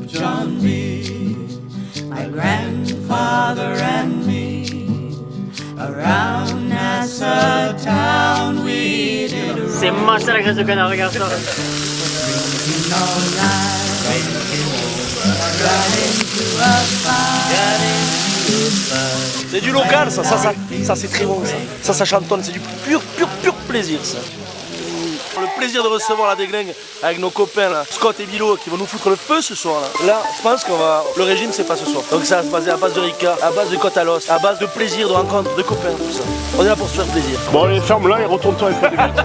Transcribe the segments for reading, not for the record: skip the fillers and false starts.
John me, my grandfather and me. Around Nassau town we did a C'est moche ça la graisse de canard, regarde ça. C'est du local ça c'est très bon ça. Ça chantonne, c'est du pur plaisir ça. Le plaisir de recevoir la déglingue avec nos copains là, Scott et Bilo qui vont nous foutre le feu ce soir là. Là, je pense qu'on va. Le régime c'est pas ce soir. Donc ça va se baser à base de Ricard, à base de côte à l'os, à base de plaisir, de rencontre, de copains, tout ça. On est là pour se faire plaisir. Bon allez, ferme là et retourne-toi un peu de minutes.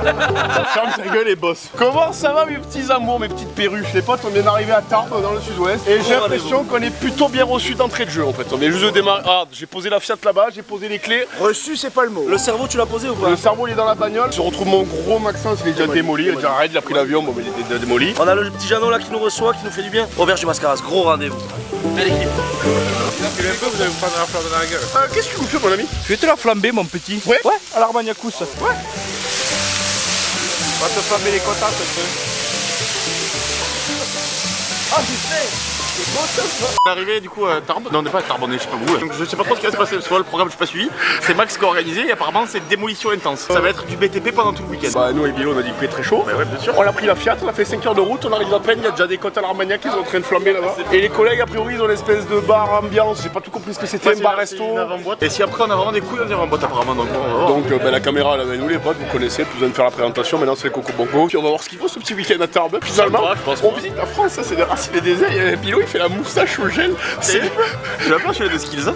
Ferme ta gueule et bosse. Comment ça va mes petits amours, mes petites perruches? Les potes, on vient d'arriver à Tarbes dans le sud-ouest et j'ai l'impression qu'on est plutôt bien reçus d'entrée de jeu en fait. On vient juste de démarrer. Ah, j'ai posé la Fiat là-bas, j'ai posé les clés. Reçu c'est pas le mot. Le cerveau tu l'as posé ou pas? Le cerveau il est dans la bagnole. Je retrouve mon gros Maxence, il est déjà démoli, il est déjà arrêté, il a pris l'avion, bon mais il est déjà démoli. On a le petit Jeannot là qui nous reçoit, qui nous fait du bien. Auberge du Mascaras, gros rendez-vous. Belle équipe. Vous allez vous prendre la flamme dans la gueule. Qu'est-ce que tu nous fais mon ami? Tu veux te la flamber mon petit? Ouais. Ouais, à l'Armagnac-Cous. Ouais. On va te flamber les contacts un peu. Ah j'y sais. On est arrivé du coup à Tarbes. Non on n'est pas à Tarbes, on est je sais pas où. Donc je sais pas trop ce qui va se passer parce que le programme je suis pas suivi. C'est Max qui a organisé et apparemment c'est démolition intense. Ça va être du BTP pendant tout le week-end. Bah nous avec Bilo on a dit qu'il fait très chaud. Bah ouais bien sûr. On a pris la Fiat, on a fait 5 heures de route, on arrive à peine, il y a déjà des côtes à l'Armagnac qui sont en train de flamber là-bas. Et les collègues a priori ils ont l'espèce de bar ambiance, j'ai pas tout compris ce que c'était, un bar resto. Et si après on a vraiment des couilles on ira en boîte apparemment donc bon, donc la caméra elle avec nous les potes, vous connaissez, plus besoin de faire la présentation, maintenant c'est les coco bongo. Puis on va voir ce qu'il faut ce petit week-end à Tarbes. Finalement on visite la France, ça c'est des racines et des ailes, et Bilo il fait la moustache au gel. Tu vas pas celui de skills hein.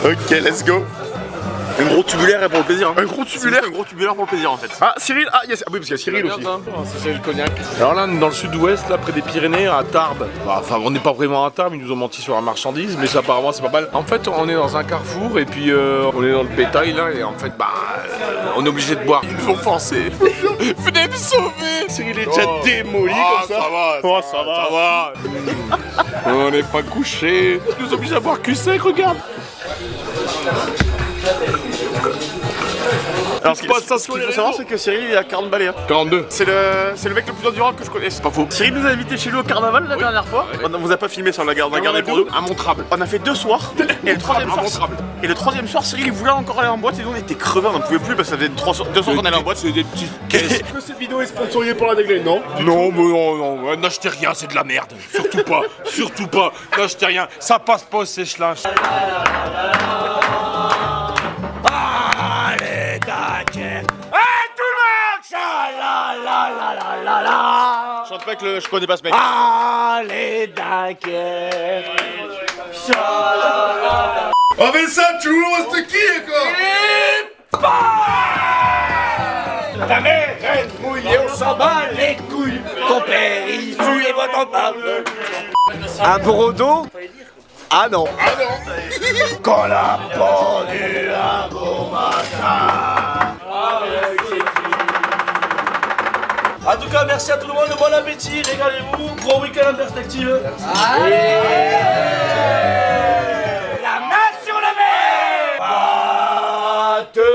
Ok let's go. Un gros tubulaire pour le plaisir. Hein. Un gros tubulaire pour le plaisir en fait. Ah Cyril, ah yes, ah oui parce qu'il y a Cyril aussi. C'est Cyril Cognac. Alors là, dans le sud-ouest, là près des Pyrénées, à Tarbes. Enfin, on n'est pas vraiment à Tarbes, ils nous ont menti sur la marchandise, mais ça apparemment c'est pas mal. En fait, on est dans un carrefour et puis on est dans le bétail là et en fait, on est obligé de boire. Ils nous ont forcé. Venez me sauver. Cyril est déjà démoli comme ça. Ça va. On n'est pas couché. Ils nous obligent à boire cul sec, regarde. Alors ce qu'il faut savoir c'est que Cyril il a 40 balais hein. 42. C'est le mec le plus endurant que je connais, c'est pas faux. Cyril nous a invités chez lui au carnaval la dernière fois. On vous a pas filmé sur la garde, on a gardé pour nous. À Montrable. On a fait 2 soirs et le troisième soir Cyril il voulait encore aller en boîte et nous on était crevés, on n'en pouvait plus parce que ça faisait 2 soirs qu'on allait en boîte. C'est des petites caisses. Est-ce que cette vidéo est sponsorisée pour la déglingue? Non. Non, mais non, n'achetez rien, c'est de la merde. Surtout pas, n'achetez rien. Ça passe pas au sèche-linge. Allez, Dakar. Hey, tout le monde! Cha-la-la-la-la-la-la. Chante pas que je connais pas ce mec. Allez, Dakar. Cha-la-la-la. Oh mais ça, tu vois c'était qui quoi? Ta mère est mouillée, on s'en bat les couilles. Ton père il fuit et moi t'en parle. Un brodo? Ah non. Qu'on a pendu un beau matin. En tout cas, merci à tout le monde, bon appétit, régalez-vous, gros week-end en perspective. La main sur le verre. Va te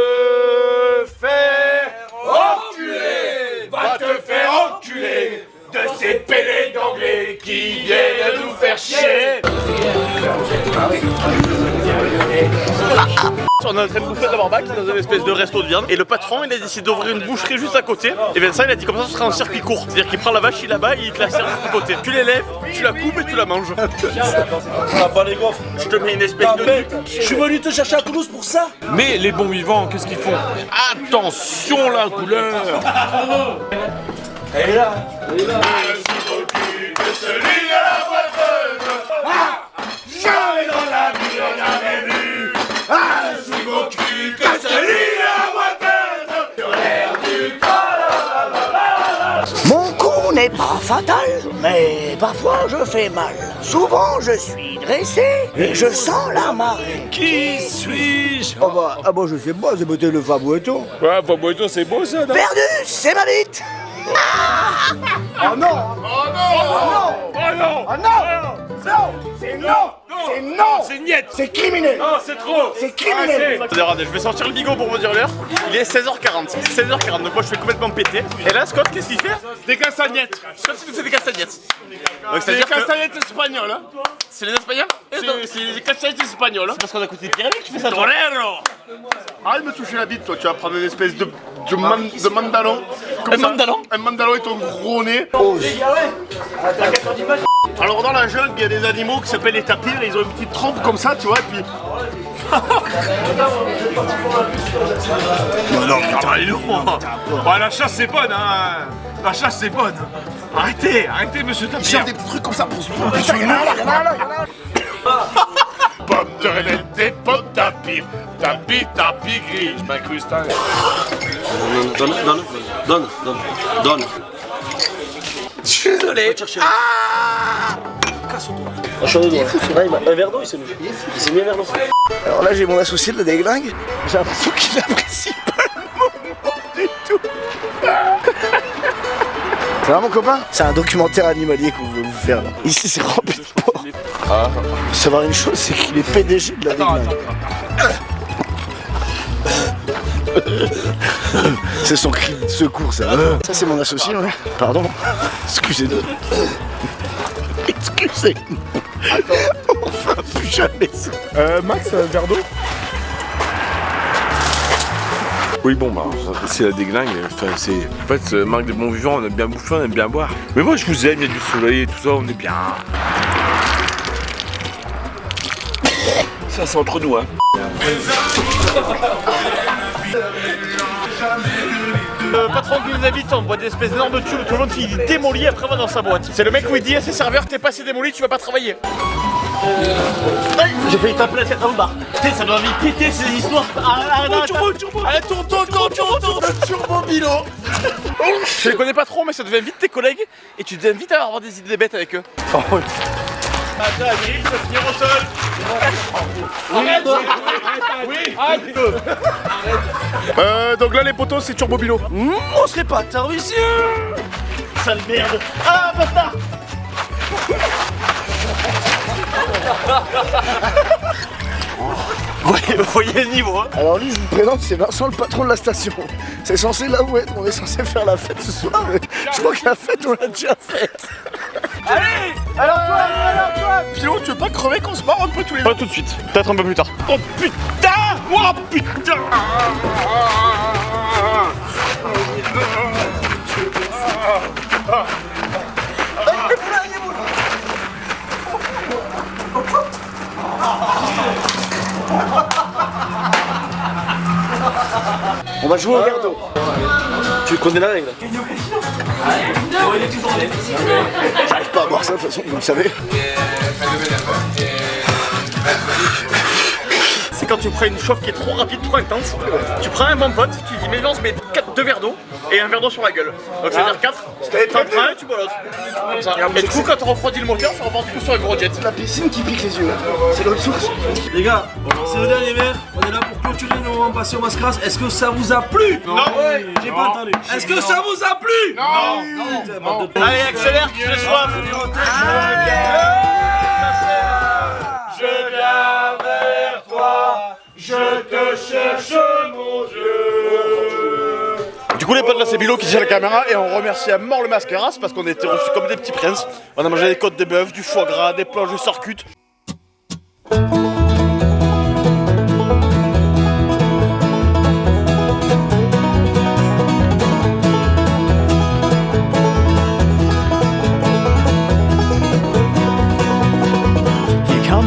faire enculer. Va te faire enculer de ces pélés d'anglais qui viennent nous faire chier. On est en train de bouffer de la barbac dans une espèce de resto de viande et le patron il a décidé d'ouvrir une boucherie juste à côté et Vincent il a dit comme ça ce sera un circuit court, c'est à dire qu'il prend la vache il là-bas et il te la sert juste à côté, tu l'élèves, tu la coupes et tu la manges. Ah bah les gaufres. Je te mets une espèce de Je suis venu te chercher à Toulouse pour ça. Mais les bons vivants, qu'est-ce qu'ils font? Attention la couleur. Elle est là. Que celui de la boîte. Jamais dans la vie on avait vu un si beau cul que celui de la boîte sur l'air du col. Mon coup n'est pas fatal, mais parfois je fais mal. Souvent je suis dressé et je sens la marée. Qui suis-je? Ah bah je sais pas, c'est peut-être le Fabouetto. Ouais, Fabouetto c'est beau ça, non? Perdu, c'est ma bite. Oh non. Oh non! Oh non. Oh non! Oh non. Non, c'est non. non. C'est niet. C'est criminel. Non, c'est trop. C'est criminel. Regardez, je vais sortir le bigot pour vous dire l'heure. Il est 16h40. 16h40, donc moi je suis complètement pété. Et là, Scott, qu'est-ce qu'il fait? Des castagnettes. Scott, il nous fait des castagnettes. Donc C'est des c'est-à-dire que castagnettes espagnoles. Hein. c'est les Espagnols? C'est des castagnettes espagnoles. Hein. Parce qu'on a coûté de Pyrénées que tu fais ça, toi. Torero. Arrête de me toucher la bite, toi. Tu vas prendre une espèce de mandalon. Comme Un ça. mandalon? Un mandalon et ton gros nez. Alors dans la jungle, il y a des animaux qui s'appellent les tapirs. Ils ont une petite trempe comme ça, tu vois, et puis... Non, putain, il est lourd. Ouais, la chasse c'est bonne, hein. La chasse c'est bonne. Arrêtez, monsieur Ils Tapir. cherchent des petits trucs comme ça pour se... Pomme de renette, des pommes tapir. Tapis gris. Je m'incruste, hein. Donne. Je suis désolé. Il est fou, c'est vrai, un verre d'eau, il s'est mis. Il s'est mis un verre d'eau. Alors là, j'ai mon associé de la déglingue. J'ai l'impression qu'il n'apprécie pas le moment du tout. Ça va, mon copain? C'est un documentaire animalier qu'on veut vous faire là. Ici, c'est rempli de porc. Faut savoir une chose, c'est qu'il est PDG de la déglingue. C'est son cri de secours, ça. Ça, c'est mon associé, ouais. Pardon. Excusez-nous. Excusez-nous. On fera plus jamais ça. Max, un verre d'eau? Oui, bon, bah, c'est la déglingue. Enfin, c'est. En fait, manque de bons vivants, on aime bien bouffer, on aime bien boire. Mais moi, je vous aime, il y a du soleil et tout ça, on est bien. Ça, c'est entre nous, hein. Le patron qui nous invite, on boit des espèces d'énormes tubes, tout le monde finit démoli après on va dans sa boîte. C'est le mec où il dit à ses serveurs, t'es pas assez démoli, tu vas pas travailler. J'ai failli taper la tête dans le bar. Putain, ça doit vite péter ces histoires. Arrête, Tourne, turbo bilo. Je les connais pas trop, mais ça devient vite tes collègues et tu deviens vite à avoir des idées bêtes avec eux. Attends, il faut finir au sol. Donc là, les potos, c'est turbo bilo. On serait pas tard ici. Sale merde. Ah, bâtard. Vous voyez le niveau, hein. Alors lui, je vous présente, c'est Vincent, le patron de la station. C'est censé là où être, on est censé faire la fête ce soir. Mais je crois que la fête, on l'a déjà faite. Allez. Alors toi. Pilo, tu veux pas crever qu'on se barre un peu tous les deux? Pas tout de suite, peut-être un peu plus tard. Oh putain. Oh putain. On va jouer au verre d'eau. Tu connais la règle. J'arrive pas à boire ça de toute façon, vous le savez. C'est quand tu prends une chauffe qui est trop rapide, trop intense. Tu prends un bon pote, tu dis mais viens on se met 2 verres d'eau et un verre d'eau sur la gueule. Donc ça veut dire 4, t'en prends un, tu bois l'autre. Comme ça. Et du coup quand on refroidit le moteur, ça repart du coup sur un gros jet. La piscine qui pique les yeux, c'est l'autre source. Les gars, c'est le dernier verre. On est là pour clôturer nos moments passés au Mascaras. Est-ce que ça vous a plu? Non. J'ai pas entendu. Est-ce que ça vous a plu? Non. Allez accélère, j'ai soif. Je viens vers toi, je te cherche mon Dieu. Du coup les potes là c'est Bilo qui tient la caméra et on remercie à mort le Mascaras parce qu'on était reçus comme des petits princes. On a mangé des côtes de bœuf, du foie gras, des planches de sarcute.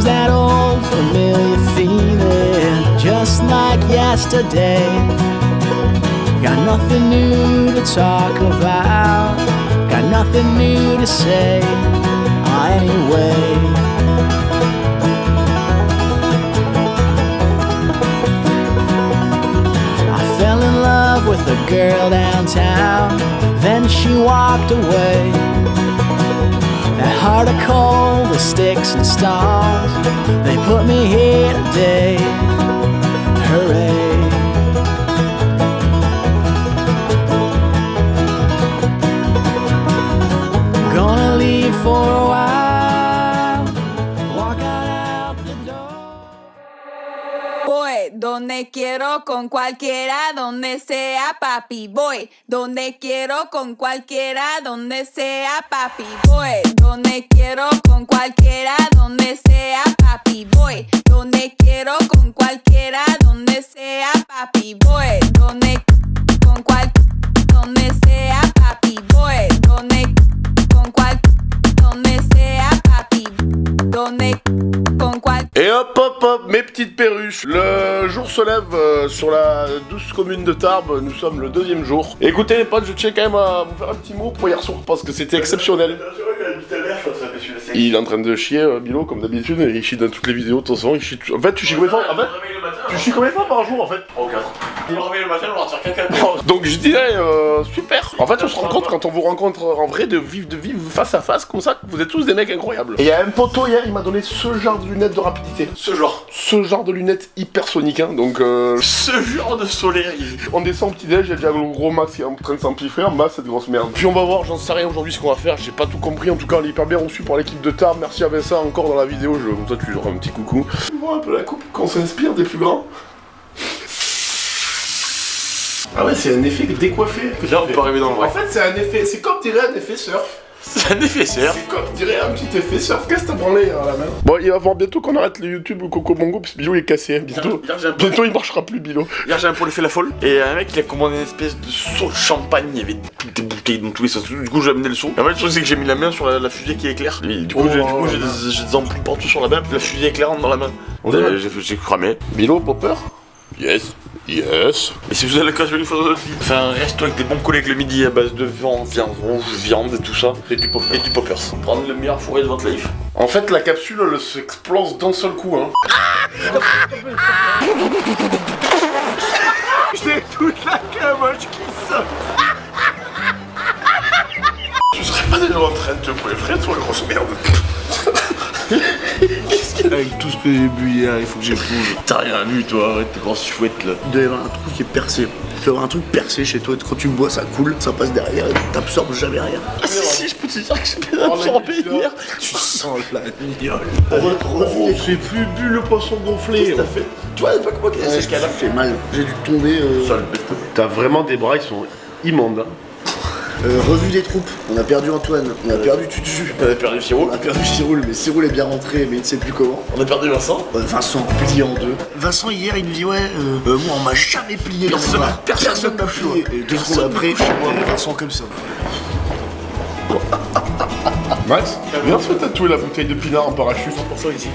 That old familiar feeling, just like yesterday. Got nothing new to talk about, got nothing new to say anyway. I fell in love with a girl downtown, then she walked away. That heart of cold, the sticks and stones, they put me here today. Hooray. Gonna leave for a while, walk out Donde quiero con cualquiera, donde sea, papi, voy. Donde quiero con cualquiera, donde sea, papi, voy. Donde quiero con cualquiera, donde sea, papi, voy. Donde quiero con cualquiera, donde sea, papi, voy. Donde sea, papi, voy. Donde sea, papi, donde con cual. Et hop hop hop, mes petites perruches. Le jour se lève sur la douce commune de Tarbes. Nous sommes le 2e jour. Et écoutez les potes, je tiens quand même à vous faire un petit mot pour hier soir parce que c'était exceptionnel. Il est en train de chier, Bilo, comme d'habitude. Il chie dans toutes les vidéos, de toute façon. En fait, tu chies combien de fois? En fait, tu chies combien de fois par jour en fait? Oh, 4. Il me réveille le matin, je vais sortir caca. Donc je dirais super. En fait on se rend compte quand on vous rencontre en vrai de vivre face à face comme ça que vous êtes tous des mecs incroyables. Et il y a un poteau hier, il m'a donné ce genre de lunettes de rapidité. Ce genre de lunettes hypersoniques hein. Donc ce genre de soleil. on descend au petit déj, il y a déjà le gros Max qui est en train de s'empiffrer en bas cette grosse merde. Puis on va voir, j'en sais rien aujourd'hui ce qu'on va faire, j'ai pas tout compris. En tout cas on est hyper bien reçu par l'équipe de Tarbes. Merci à Vincent encore dans la vidéo, comme ça tu lui auras un petit coucou. On voit un peu la coupe qu'on s'inspire des plus grands. Ah ouais, c'est un effet décoiffé. Là, on peut arriver dans le vrai. En fait, c'est un effet, c'est comme dirait un effet surf. C'est un effet surf. C'est comme dirait un petit effet surf. Qu'est-ce que t'as branlé à la main? Bon, il va falloir bientôt qu'on arrête le YouTube ou Coco Bongo parce que Bilo est cassé. Hein. Bientôt il marchera plus, Bilo. Hier, j'ai un peu fait la folle. Et un mec, il a commandé une espèce de seau de champagne. Il y avait toutes des bouteilles dans tous les sens. Du coup, j'ai amené le seau. Et en fait, le truc, c'est que j'ai mis la main sur la fusée qui éclaire. Et du coup, j'ai des ampoules partout sur la main. La fusée éclairante dans la main. J'ai cramé. Bilo, popper? Yes. Yes. Mais si vous avez l'occasion, je vais une photo de notre vie. Enfin, un resto avec des bons collègues le midi à base de viande rouge, viande et tout ça. Et du poppers. Prendre le meilleur fourré de votre life. En fait, la capsule, elle s'explose d'un seul coup, hein. J'ai toute la camoche qui sort. Tu serais pas déjà en train de te poivrer, toi, grosse merde. Avec tout ce que j'ai bu hier, il faut que j'éprouve. T'as rien vu, toi, arrête tes grosses chouettes là. Il doit y avoir un truc qui est percé. Il doit y avoir un truc percé chez toi. Quand tu bois, ça coule, ça passe derrière et t'absorbes jamais rien. Ah si, je peux te dire que j'ai bien absorbé hier. Tu sens la mignole. J'ai plus bu le poisson gonflé. Qu'est-ce que t'as fait? Tu vois, pas comment c'est ce qu'elle a fait mal. J'ai dû tomber. T'as vraiment des bras, ils sont immondes. Hein. Revue des troupes, on a perdu Antoine, on a perdu Tutu, On a perdu Firoul. on a perdu Ciroul, mais Ciroul est bien rentré, mais il ne sait plus comment. On a perdu Vincent. Vincent plié en deux. Vincent hier il me dit ouais, moi on m'a jamais plié dans les bras. Personne m'a plié. Et 2 secondes après, Vincent comme ça. Max, viens se tatouer la bouteille de pinard en parachute. Pour ça ici.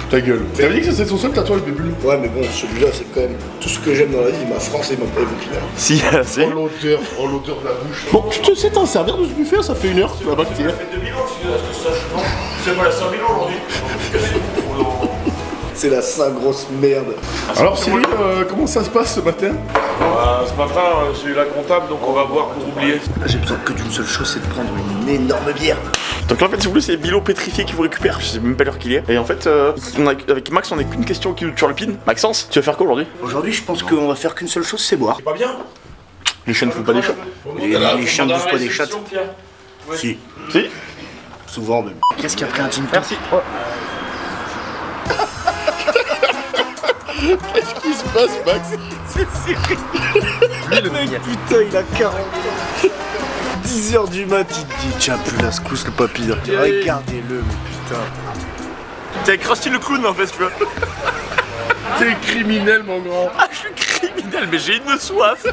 Ta gueule. T'avais dit que c'était son seul tatouage de bulle? Ouais mais bon, celui-là c'est quand même tout ce que j'aime dans la vie, ma France et ma paix Pinard. Si, c'est. Oh l'odeur de la bouche. Bon, tu te sais t'en servir de ce buffet, ça fait 1 heure là-bas que t'es là. C'est pas la Saint-Bilo aujourd'hui. C'est la sainte grosse merde. Alors Cyril, comment ça se passe ce matin? Ce matin, j'ai eu la comptable, donc on va boire pour oublier. Là j'ai besoin que d'une seule chose, c'est de prendre une énorme bière. Donc là en fait si vous voulez c'est Bilo pétrifié qui vous récupère, je sais même pas l'heure qu'il est. Et en fait avec Max on a qu'une question qui nous turlupine. Maxence, tu vas faire quoi aujourd'hui? Aujourd'hui je pense qu'on va faire qu'une seule chose, c'est boire. Pas bien. Les chiens ne font pas des chats. Les chiens ne bouffent pas des chattes. Si. Si. Souvent même. Qu'est-ce qui a pris un gin? Merci. Qu'est-ce qui se passe Max? C'est Cyril. Le mec putain il a 40 ans. 10h du mat, il te dit tiens plus la secousse le papy. Regardez-le mais putain. T'es Krusty le clown en fait tu vois. T'es criminel mon grand. Ah je suis criminel mais j'ai une soif.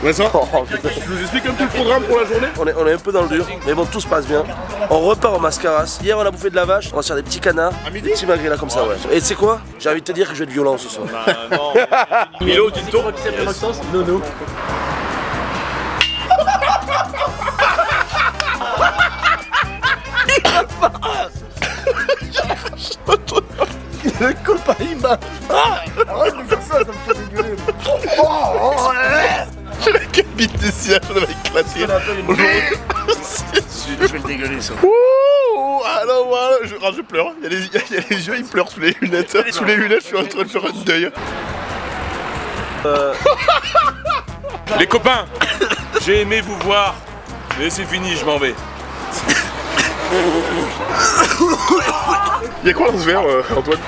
Vincent, tu nous expliques un peu le programme pour la journée? On est un peu dans le dur, mais bon, tout se passe bien. On repart au Mascaras. Hier, on a bouffé de la vache, on va se faire des petits canards, des petits magrets là comme ça, ouais. Et tu sais quoi? J'ai envie de te dire que je vais être violent ce soir. Non. Milo, dis-toi. Nono. Le copain il m'a. Arrête de faire ça, ça me fait rigoler. J'ai la cabine de sillage, on va éclater. Je vais le dégueuler ça. Ouh, alors voilà, je pleure. Il y a les yeux, ils pleurent sous les lunettes. Sous les lunettes, je suis en train de faire un deuil. Les copains, j'ai aimé vous voir, mais c'est fini, je m'en vais. Il y a quoi dans ce verre, Antoine?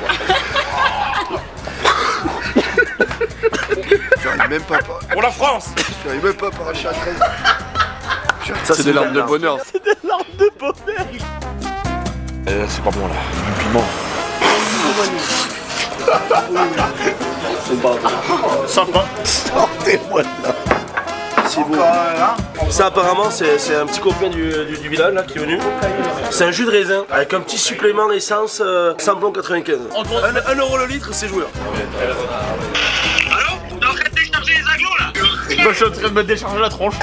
même pas. Pour la France. Je n'arrive même pas à paracher à 13. Ça, c'est des larmes de bonheur. C'est des larmes de bonheur. C'est pas bon là. Du piment. Sympa. Sortez-moi de là. C'est beau. Ça apparemment c'est un petit copain du village là qui est venu. C'est un jus de raisin avec un petit supplément d'essence samplon 95. 1 euro le litre, c'est joueur. Allô? T'es en train de décharger les agglos là? Moi je suis en train de me décharger la tronche.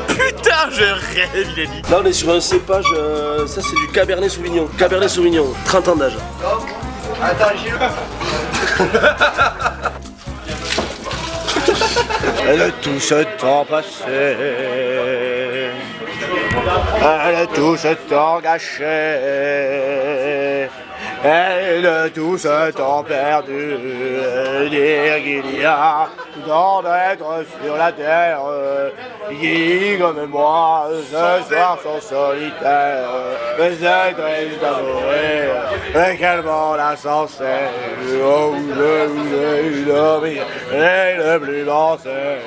Putain, je rêve, il a dit. Là on est sur un cépage, ça c'est du Cabernet Sauvignon. Cabernet Sauvignon, 30 ans d'âge. Attends, Gilles. Elle a tout ce temps passé. Elle a tout ce temps gâché. Elle a tout ce temps perdu. Dire qu'il y a tout temps d'être sur la terre. Qui, comme moi, ce soir sont solitaires. Mais c'est triste d'avouer. Mais quel monde insensé. Oh, l'homme est le plus bon, c'est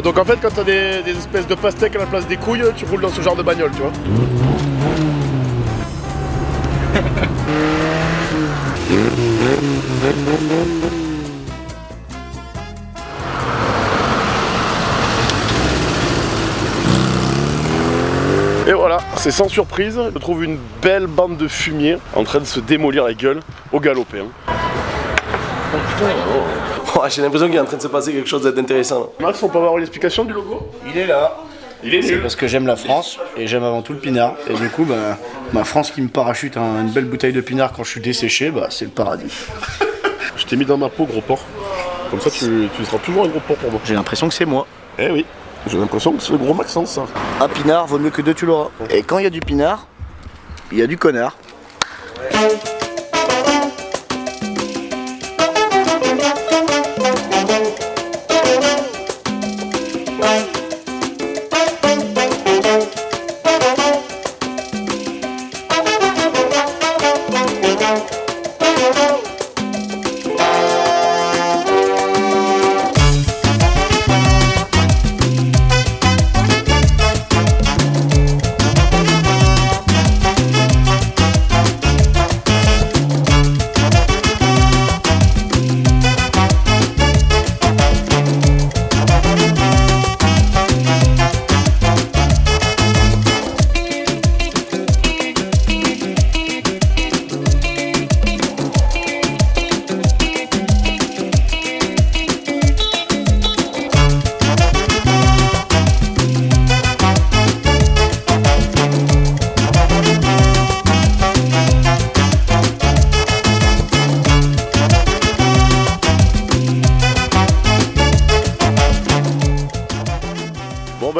Donc en fait quand t'as des espèces de pastèques à la place des couilles, tu roules dans ce genre de bagnole, tu vois. Et voilà, c'est sans surprise, je trouve une belle bande de fumier en train de se démolir la gueule au galopé. Oh, j'ai l'impression qu'il est en train de se passer quelque chose d'intéressant. Max, on peut avoir l'explication du logo? Il est là. Il C'est parce que j'aime la France et j'aime avant tout le pinard. Et du coup, ma France qui me parachute une belle bouteille de pinard quand je suis desséché, c'est le paradis. Je t'ai mis dans ma peau, gros porc. Comme ça, tu seras toujours un gros porc pour moi. J'ai l'impression que c'est moi. Eh oui, j'ai l'impression que c'est le gros Maxence, ça. Un pinard vaut mieux que deux, tu l'auras. Et quand il y a du pinard, il y a du connard.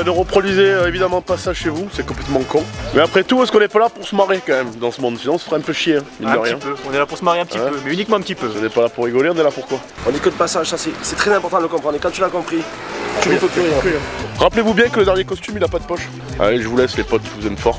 Ne reproduisez évidemment pas ça chez vous, c'est complètement con. Mais après tout, est-ce qu'on n'est pas là pour se marrer quand même dans ce monde? Sinon on se ferait un peu chier, mine de rien. Un petit peu, on est là pour se marier un petit peu, mais uniquement un petit peu. On n'est pas là pour rigoler, on est là pour quoi? On est que de passage, ça c'est très important de le comprendre. Et quand tu l'as compris, tu ne peux plus rien. Rappelez-vous bien que le dernier costume il a pas de poche. Allez, je vous laisse les potes, je vous aime fort.